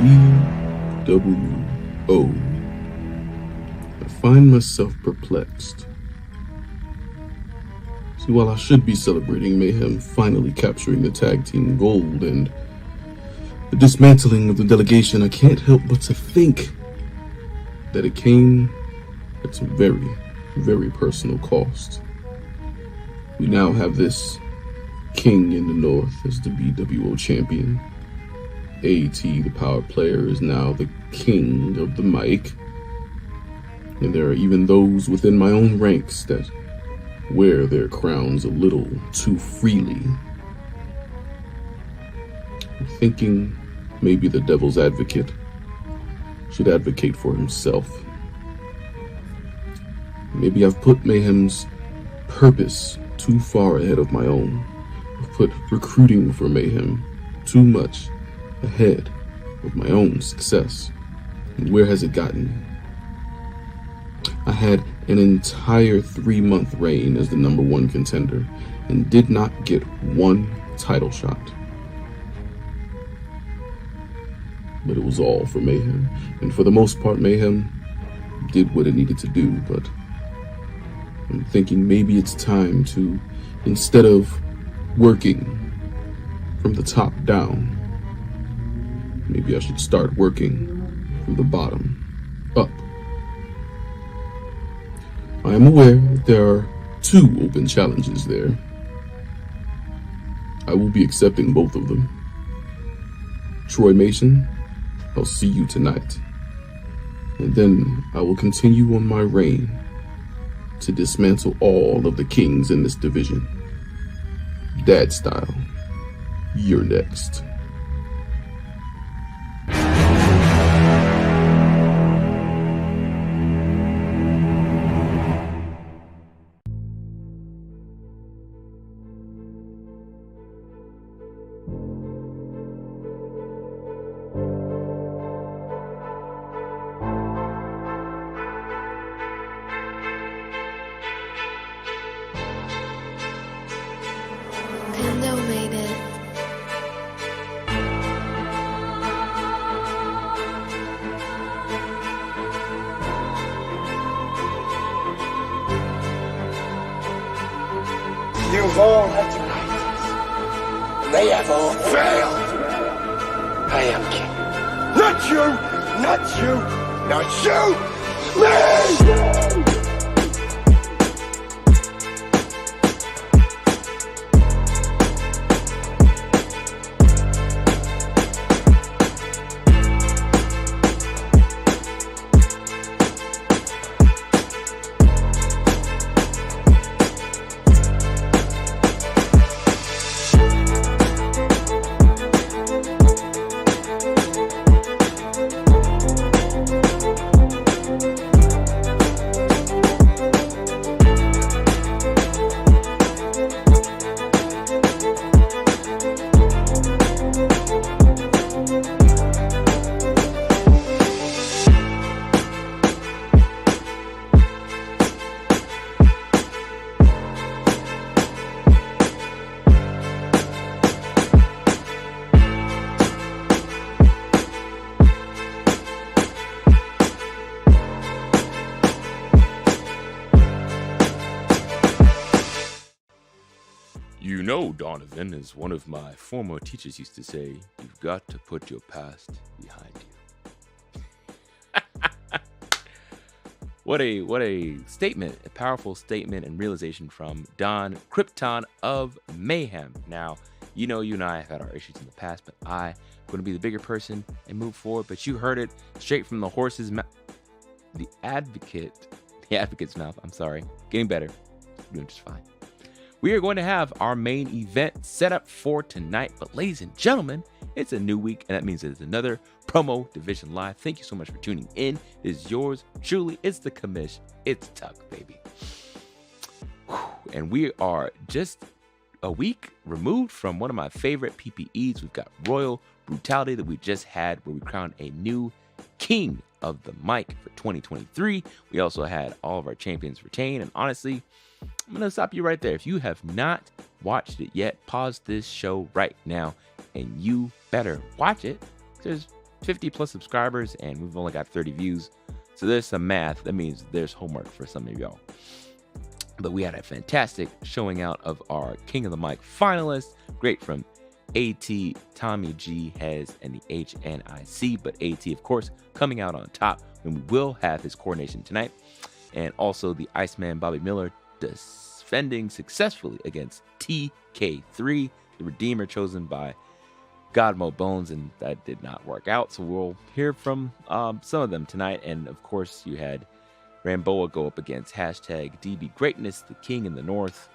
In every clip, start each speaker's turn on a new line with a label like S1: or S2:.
S1: bWo. I find myself perplexed. See, while I should be celebrating Mayhem finally capturing the tag team gold and the dismantling of the delegation, I can't help but to think that it came at some very, very personal cost. We now have this king in the north as the bWo champion. AT, the power player, is now the king of the mic. And there are even those within my own ranks that wear their crowns a little too freely. I'm thinking maybe the devil's advocate should advocate for himself. Maybe I've put Mayhem's purpose too far ahead of my own. I've put recruiting for Mayhem too much ahead of my own success. And where has it gotten me? I had an entire 3-month reign as the #1 contender and did not get one title shot. But it was all for Mayhem. And for the most part, Mayhem did what it needed to do. But I'm thinking maybe it's time to, instead of working from the top down, maybe I should start working from the bottom up. I am aware that there are 2 open challenges there. I will be accepting both of them. Troy Mason, I'll see you tonight. And then I will continue on my reign to dismantle all of the kings in this division. Dad style, you're next.
S2: You've all had your nights. They have all failed. I am king. Not you! Not you! Not you! Me!
S3: You know, Donovan, as one of my former teachers used to say, you've got to put your past behind you. What a statement, a powerful statement and realization from Don Krypton of Mayhem. Now, you know, you and I have had our issues in the past, but I'm going to be the bigger person and move forward. But you heard it straight from the horse's mouth. The advocate's mouth. I'm sorry. Getting better. Doing just fine. We are going to have our main event set up for tonight. But ladies and gentlemen, it's a new week, and that means it's another Promo Division Live. Thank you so much for tuning in. It is yours truly. It's the commish. It's Tuck, baby. Whew. And we are just a week removed from one of my favorite PPEs. We've got Royal Brutality that we just had, where we crowned a new king of the mic for 2023. We also had all of our champions retain, and honestly, I'm going to stop you right there. If you have not watched it yet, pause this show right now, and you better watch it. There's 50 plus subscribers and we've only got 30 views. So there's some math. That means there's homework for some of y'all. But we had a fantastic showing out of our King of the Mic finalists. Great from AT, Tommy G, Hez, and the HNIC. But AT, of course, coming out on top. And we will have his coronation tonight. And also the Iceman Bobby Miller defending successfully against TK3, the Redeemer chosen by Godmo Bones, and that did not work out. So we'll hear from some of them tonight. And of course, you had Ramboa go up against hashtag DB Greatness, the King in the North.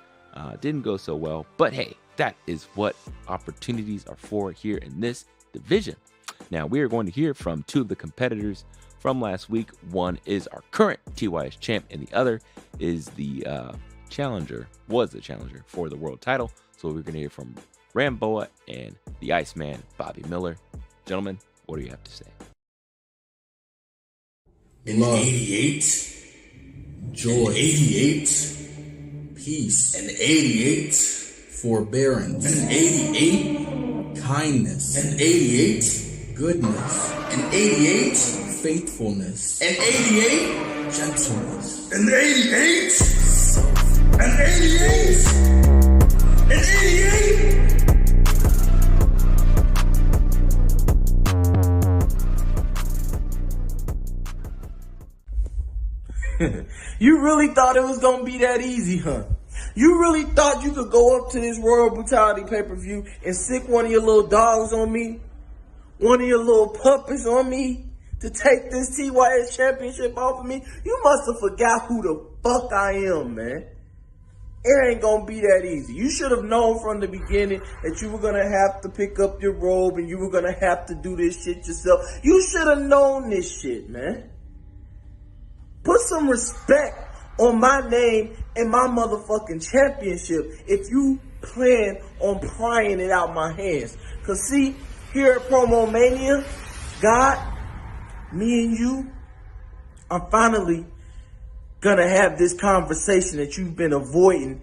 S3: Didn't go so well, but hey, that is what opportunities are for here in this division. Now we are going to hear from two of the competitors from last week. One is our current TYS champ, and the other is the was the challenger for the world title. So we're going to hear from Ramboa and the Iceman Bobby Miller. Gentlemen, what do you have to say?
S4: In 88, joy. In 88, peace. In 88, forbearance. In 88, kindness. In 88, goodness. In 88, faithfulness. In 88, gentleness. In 88, self. In 88, in 88.
S5: You really thought it was gonna be that easy, huh? You really thought you could go up to this Royal Brutality pay-per-view and sick one of your little dogs on me? One of your little puppets on me? To take this TYS championship off of me? You must have forgot who the fuck I am, man. It ain't gonna be that easy. You should have known from the beginning that you were gonna have to pick up your robe and you were gonna have to do this shit yourself. You should have known this shit, man. Put some respect on my name and my motherfucking championship if you plan on prying it out my hands. Cause see, here at Promomania, God, me and you are finally gonna have this conversation that you've been avoiding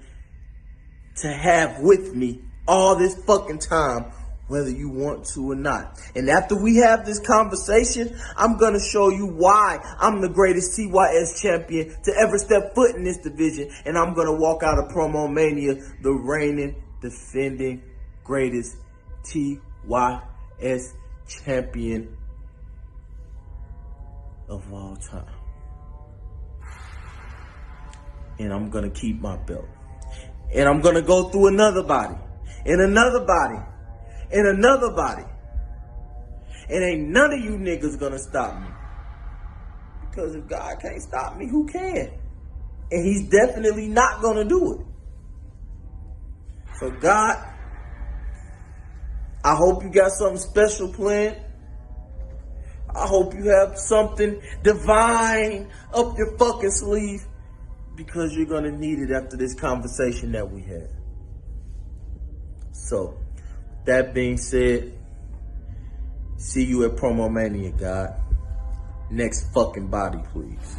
S5: to have with me all this fucking time, whether you want to or not. And after we have this conversation, I'm gonna show you why I'm the greatest TYS champion to ever step foot in this division. And I'm gonna walk out of Promomania the reigning, defending, greatest TYS champion of all time. And I'm gonna keep my belt. And I'm gonna go through another body, and another body, and another body. And ain't none of you niggas gonna stop me. Because if God can't stop me, who can? And he's definitely not gonna do it. So God, I hope you got something special planned. I hope you have something divine up your fucking sleeve, because you're gonna need it after this conversation that we had. So, that being said, see you at Promomania, God. Next fucking body, please.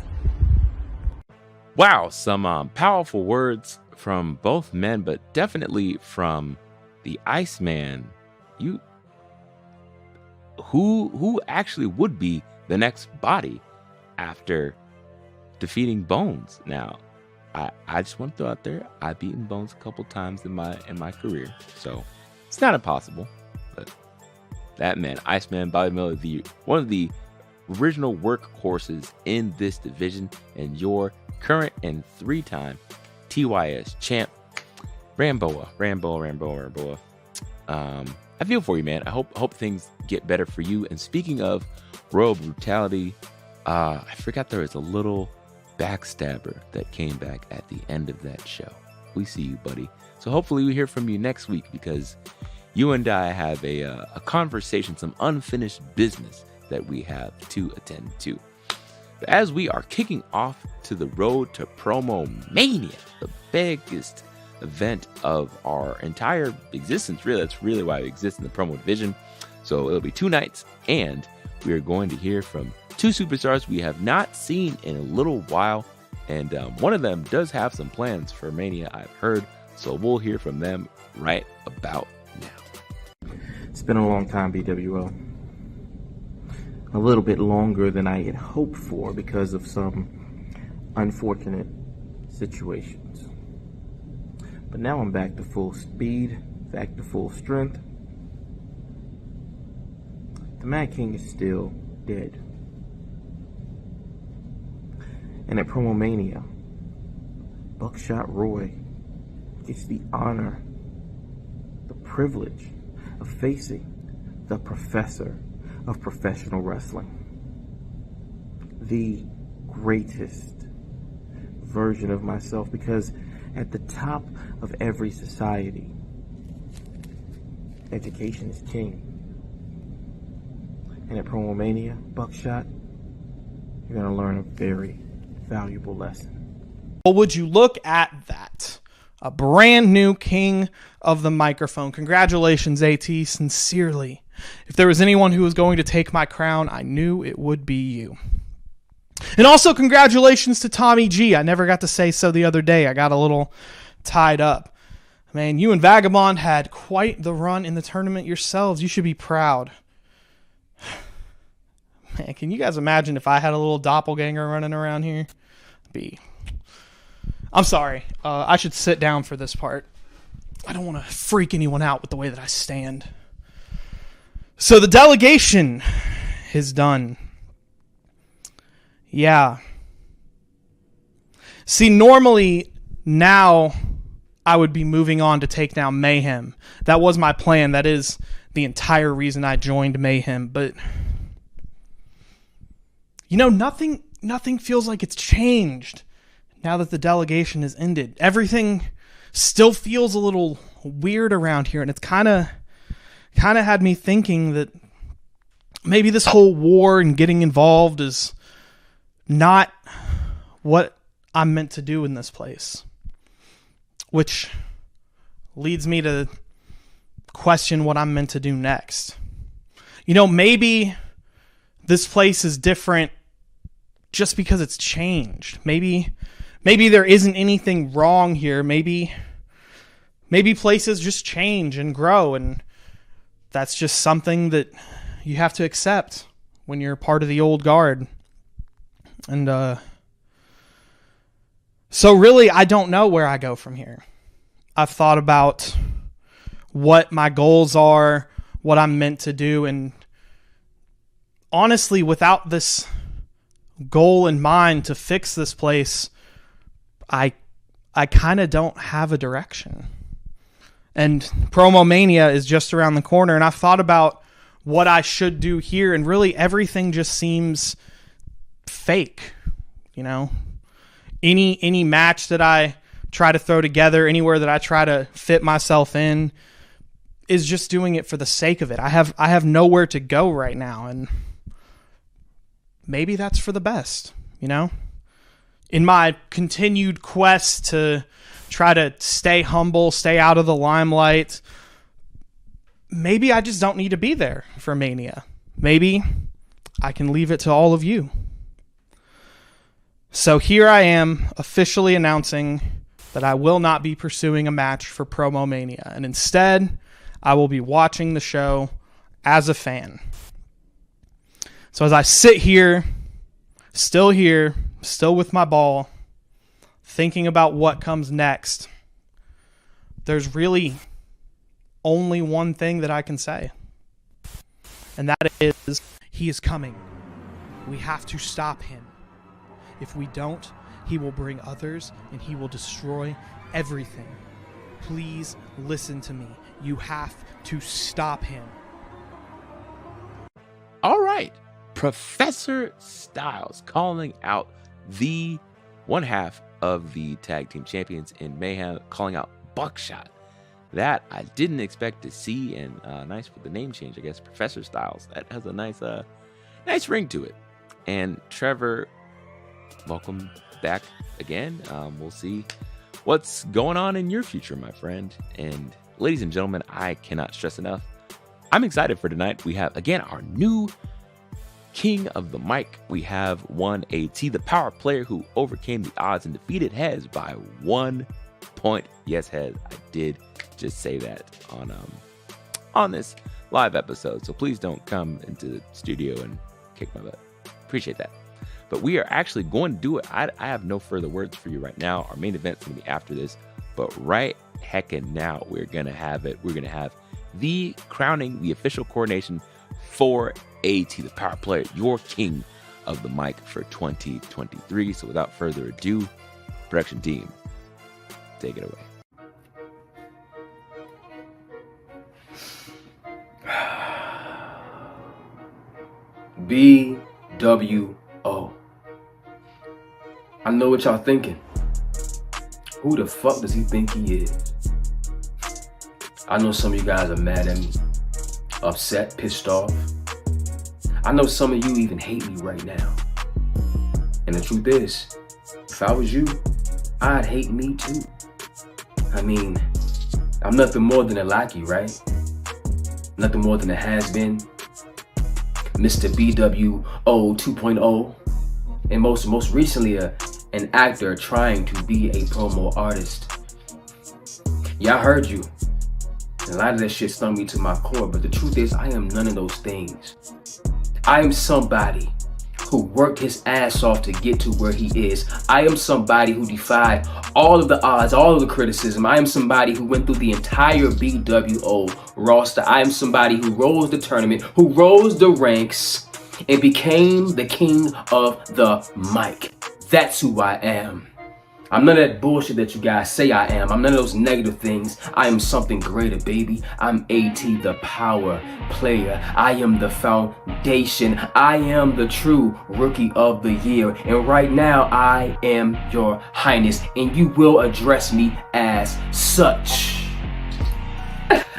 S3: Wow, some powerful words from both men, but definitely from the Iceman. Who actually would be the next body after defeating Bones? Now, I just want to throw out there, I've beaten Bones a couple times in my career, so it's not impossible. But that man, Iceman Bobby Miller, one of the original workhorses in this division, and your current and 3-time TYS champ, Ramboa. I feel for you, man. I hope things get better for you. And speaking of Royal Brutality, I forgot there was a little backstabber that came back at the end of that show. We see you, buddy. So hopefully we hear from you next week, because you and I have a conversation, some unfinished business that we have to attend to. But as we are kicking off to the road to Promomania, the biggest event of our entire existence, really, that's really why we exist in the promo division. So it'll be 2 nights, and we are going to hear from 2 superstars we have not seen in a little while, and one of them does have some plans for Mania, I've heard, so we'll hear from them right about now.
S6: It's been a long time, bWo.
S5: a little bit longer than I had hoped for because of some unfortunate situations. But now I'm back to full speed, back to full strength. The Mad King is still dead. And at Promomania, Buckshot Roy gets the honor, the privilege of facing the professor of professional wrestling. The greatest version of myself, because at the top of every society, education is king. And at Promomania, Buckshot, you're going to learn a very valuable lesson.
S6: Well, would you look at that? A brand new king of the microphone. Congratulations, AT, sincerely. If there was anyone who was going to take my crown, I knew it would be you. And also congratulations to Tommy G. I never got to say so the other day. I got a little tied up. Man, you and Vagabond had quite the run in the tournament yourselves. You should be proud. Man, can you guys imagine if I had a little doppelganger running around here? I'm sorry. I should sit down for this part. I don't want to freak anyone out with the way that I stand. So the delegation is done. Yeah. See, normally now I would be moving on to take down Mayhem. That was my plan. That is the entire reason I joined Mayhem. But you know, nothing feels like it's changed now that the delegation has ended. Everything still feels a little weird around here, and it's kind of had me thinking that maybe this whole war and getting involved is not what I'm meant to do in this place, which leads me to question what I'm meant to do next. You know, maybe this place is different just because it's changed. Maybe there isn't anything wrong here. Maybe places just change and grow, and that's just something that you have to accept when you're part of the old guard. And so really, I don't know where I go from here. I've thought about what my goals are, what I'm meant to do, and honestly, without this goal in mind to fix this place, I kind of don't have a direction. And Promomania is just around the corner, and I've thought about what I should do here, and really everything just seems fake. You know, any match that I try to throw together, anywhere that I try to fit myself in, is just doing it for the sake of it. I have nowhere to go right now, and maybe that's for the best, you know? In my continued quest to try to stay humble, stay out of the limelight, maybe I just don't need to be there for Mania. Maybe I can leave it to all of you. So here I am officially announcing that I will not be pursuing a match for Promomania, and instead I will be watching the show as a fan. So as I sit here, still with my ball, thinking about what comes next, there's really only one thing that I can say. And that is, he is coming. We have to stop him. If we don't, he will bring others and he will destroy everything. Please listen to me. You have to stop him.
S3: All right. Professor Styles calling out the one half of the tag team champions in Mayhem, calling out Buckshot. That I didn't expect to see, and nice with the name change, I guess. Professor Styles. That has a nice ring to it. And Trevor, welcome back again. We'll see what's going on in your future, my friend. And ladies and gentlemen, I cannot stress enough, I'm excited for tonight. We have, again, our new king of the mic. We have one AT, the power player who overcame the odds and defeated Hez by 1 point. Yes, Hez, I did just say that on this live episode. So please don't come into the studio and Kick my butt. Appreciate that. But we are actually going to do it. I have no further words for you right now. Our main event's going to be after this. But right heckin' now, we're going to have it. We're going to have the crowning, the official coronation for AT, the power player, your king of the mic for 2023. So without further ado, production team, take it away.
S7: bWo. I know what y'all thinking. Who the fuck does he think he is? I know some of you guys are mad at me, upset, pissed off. I know some of you even hate me right now. And the truth is, if I was you, I'd hate me too. I mean, I'm nothing more than a lackey, right? Nothing more than a has-been. Mr. bWo 2.0. And most recently, an actor trying to be a promo artist. Yeah, I heard you. And a lot of that shit stung me to my core, but the truth is, I am none of those things. I am somebody who worked his ass off to get to where he is. I am somebody who defied all of the odds, all of the criticism. I am somebody who went through the entire bWo roster. I am somebody who rose the tournament, who rose the ranks, and became the king of the mic. That's who I am. I'm none of that bullshit that you guys say I am. I'm none of those negative things. I am something greater, baby. I'm AT, the power player. I am the foundation. I am the true rookie of the year. And right now, I am your highness. And you will address me as such.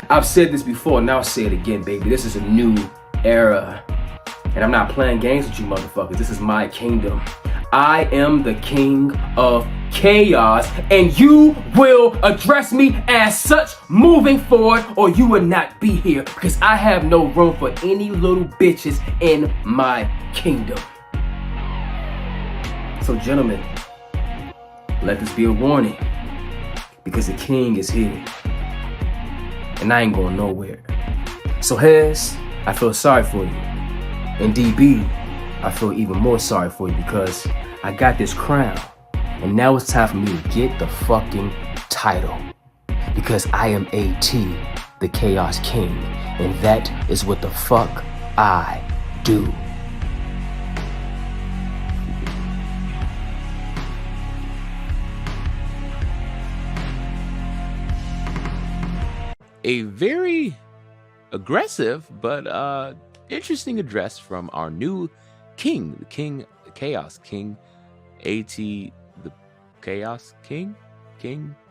S7: I've said this before, now I'll say it again, baby. This is a new era. And I'm not playing games with you motherfuckers. This is my kingdom. I am the king of chaos, and you will address me as such moving forward, or you will not be here, because I have no room for any little bitches in my kingdom. So gentlemen, let this be a warning, because the king is here, and I ain't going nowhere. So Hez, I feel sorry for you, and DB, I feel even more sorry for you, because I got this crown, and now it's time for me to get the fucking title, because I am AT, the Chaos King, and that is what the fuck I do.
S3: A very aggressive but interesting address from our new king, the king, the Chaos King, AT, the Chaos King,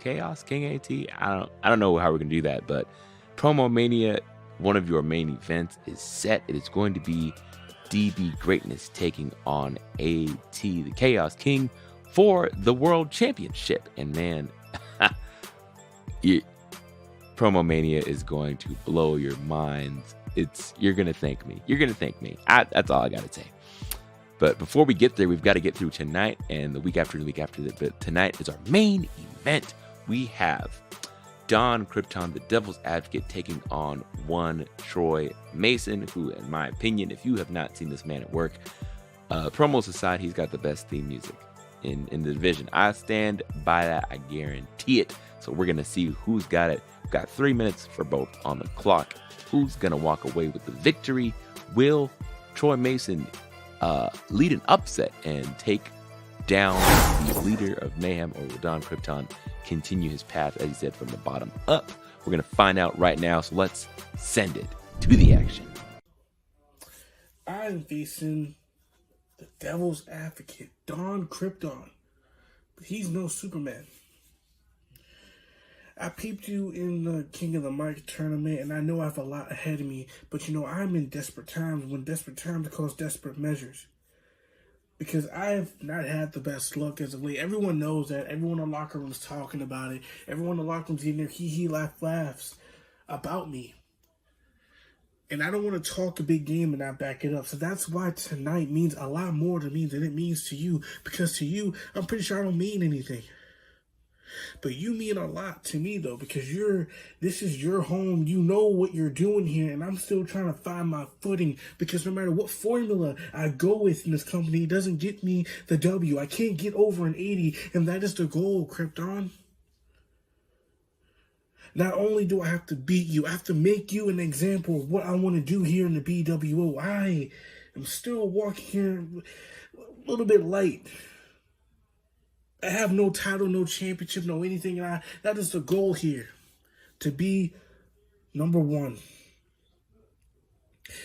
S3: Chaos King AT. I don't know how we're gonna do that, but Promomania, one of your main events, is set. It is going to be DB Greatness taking on AT, the Chaos King, for the World Championship. And man, Promomania is going to blow your minds. You're gonna thank me. You're gonna thank me. That's all I gotta say. But before we get there, we've got to get through tonight and the week after the week after that. But tonight is our main event. We have Don Krypton, the Devil's Advocate, taking on one Troy Mason, who, in my opinion, if you have not seen this man at work, promos aside, he's got the best theme music in the division. I stand by that. I guarantee it. So we're going to see who's got it. We've got 3 minutes for both on the clock. Who's going to walk away with the victory? Will Troy Mason lead an upset and take down the leader of Mayhem, or will Don Krypton continue his path, as he said, from the bottom up? We're going to find out right now, so let's send it to the action.
S8: I'm facing the Devil's Advocate, Don Krypton, but he's no Superman. I peeped you in the King of the Mic tournament, and I know I have a lot ahead of me, but you know, I'm in desperate times when desperate times cause desperate measures. Because I have not had the best luck as of late. Everyone knows that. Everyone in the locker room is talking about it. Everyone in the locker room is getting their hee-hee laughs about me. And I don't want to talk a big game and not back it up. So that's why tonight means a lot more to me than it means to you. Because to you, I'm pretty sure I don't mean anything. But you mean a lot to me though, because this is your home. You know what you're doing here, and I'm still trying to find my footing, because no matter what formula I go with in this company, it doesn't get me the W. I can't get over an 80, and that is the goal, Krypton. Not only do I have to beat you, I have to make you an example of what I want to do here in the bWo. I am still walking here a little bit light. I have no title, no championship, no anything. And that is the goal here, to be number one.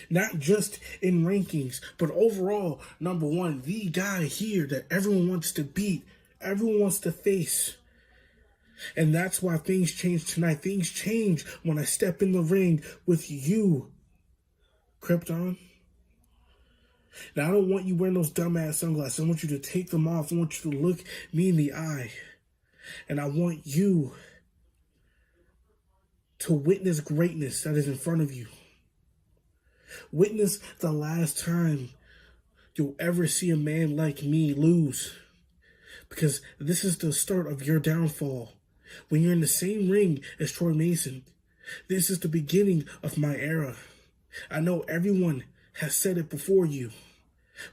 S8: Not just in rankings, but overall number one. The guy here that everyone wants to beat, everyone wants to face. And that's why things change tonight. Things change when I step in the ring with you, Krypton. Now, I don't want you wearing those dumbass sunglasses. I want you to take them off. I want you to look me in the eye. And I want you to witness greatness that is in front of you. Witness the last time you'll ever see a man like me lose. Because this is the start of your downfall. When you're in the same ring as Troy Mason, this is the beginning of my era. I know everyone has said it before you,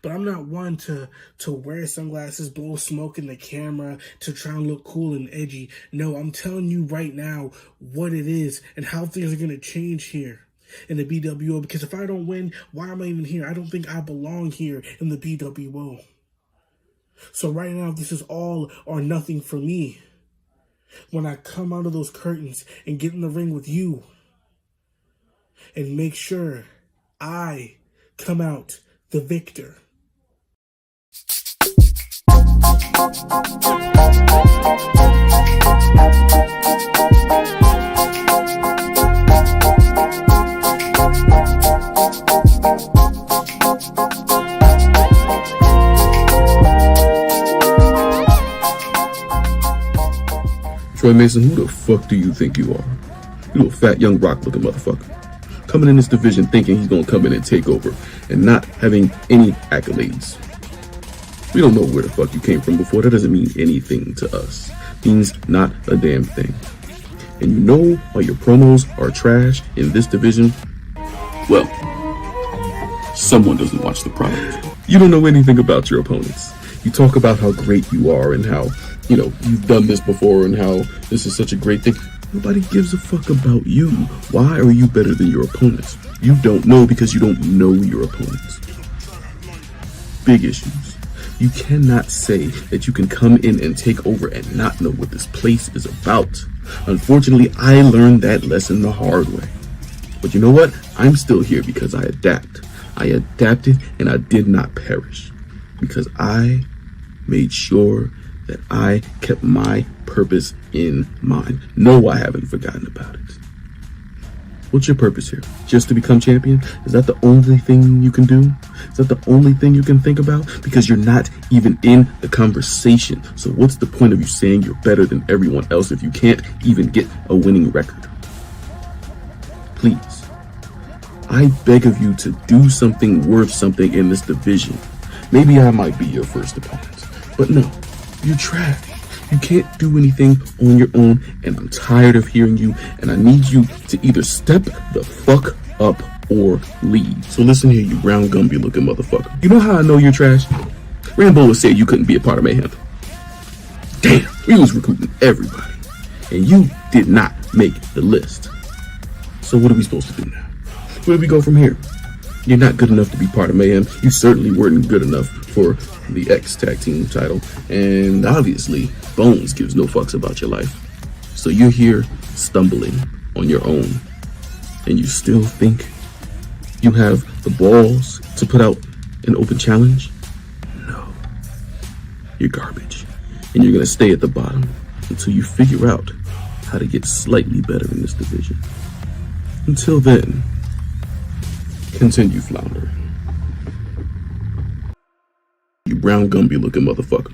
S8: but I'm not one to wear sunglasses, blow smoke in the camera, to try and look cool and edgy. No, I'm telling you right now what it is and how things are going to change here in the bWo. Because if I don't win, why am I even here? I don't think I belong here in the bWo. So right now, this is all or nothing for me. When I come out of those curtains and get in the ring with you and make sure I come out the victor.
S1: Troy Mason, who the fuck do you think you are? You a fat young rock looking motherfucker. Coming in this division thinking he's gonna come in and take over and not having any accolades. We don't know where the fuck you came from before. That doesn't mean anything to us. Means not a damn thing. And you know why your promos are trash in this division? Well, someone doesn't watch the product. You don't know anything about your opponents. You talk about how great you are and how, you've done this before and how this is such a great thing. Nobody gives a fuck about you. Why are you better than your opponents? You don't know because you don't know your opponents. Big issues. You cannot say that you can come in and take over and not know what this place is about. Unfortunately, I learned that lesson the hard way. But you know what? I'm still here because I adapt. I adapted and I did not perish. Because I made sure that I kept my purpose in mind. No, I haven't forgotten about it. What's your purpose here? Just to become champion? Is that the only thing you can do? Is that the only thing you can think about? Because you're not even in the conversation. So what's the point of you saying you're better than everyone else if you can't even get a winning record? Please, I beg of you to do something worth something in this division. Maybe I might be your first opponent, but no, you're trash. You can't do anything on your own, and I'm tired of hearing you, and I need you to either step the fuck up or leave. So listen here, you brown Gumby looking motherfucker. You know how I know you're trash? Ramboa said you couldn't be a part of Mayhem. Damn, we was recruiting everybody, and you did not make the list. So what are we supposed to do now? Where do we go from here? You're not good enough to be part of Mayhem. You certainly weren't good enough for the X Tag Team title. And obviously, Bones gives no fucks about your life. So you're here stumbling on your own. And you still think you have the balls to put out an open challenge? No. You're garbage. And you're going to stay at the bottom until you figure out how to get slightly better in this division. Until then, continue floundering. You brown Gumby looking motherfucker.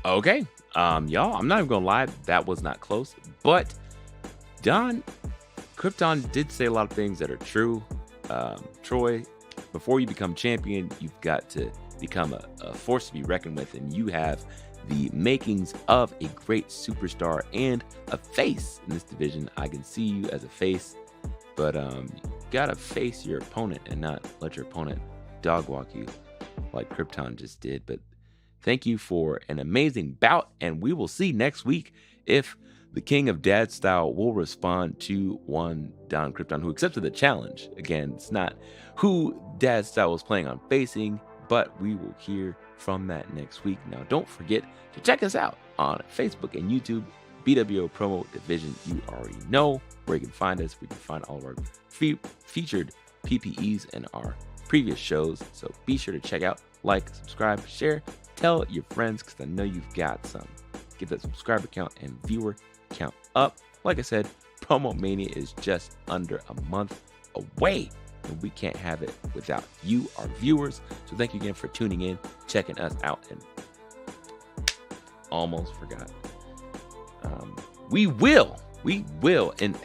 S3: Okay, y'all, I'm not even gonna lie, that was not close, but Krypton did say a lot of things that are true. Troy, before you become champion, you've got to become a force to be reckoned with, and you have the makings of a great superstar and a face in this division. I can see you as a face, but you gotta face your opponent and not let your opponent dog walk you like Krypton just did. But thank you for an amazing bout, and we will see next week if the King of Dad Style will respond to one Don Krypton, who accepted the challenge. Again, it's not who Dad Style was planning on facing, but we will hear from that next week. Now, don't forget to check us out on Facebook and YouTube, bWo Promo Division. You already know where you can find us. We can find all of our featured PPEs in our previous shows. So be sure to check out, like, subscribe, share, tell your friends, because I know you've got some. Get that subscriber count and viewer count up. Like I said, Promomania is just under a month away, and we can't have it without you, our viewers. So thank you again for tuning in, checking us out, and almost forgot. We will, and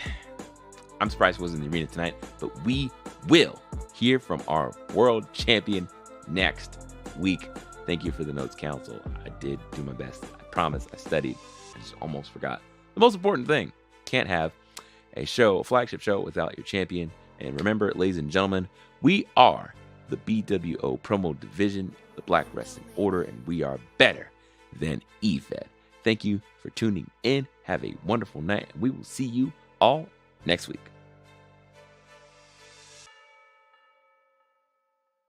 S3: I'm surprised it wasn't in the arena tonight, but we will hear from our world champion next week. Thank you for the notes, Council. I did do my best. I promise. I studied. I just almost forgot. The most important thing, can't have a flagship show without your champion. And remember, ladies and gentlemen, we are the bWo Promo Division, the Black Wrestling Order, and we are better than EFED. Thank you for tuning in. Have a wonderful night. We will see you all next week.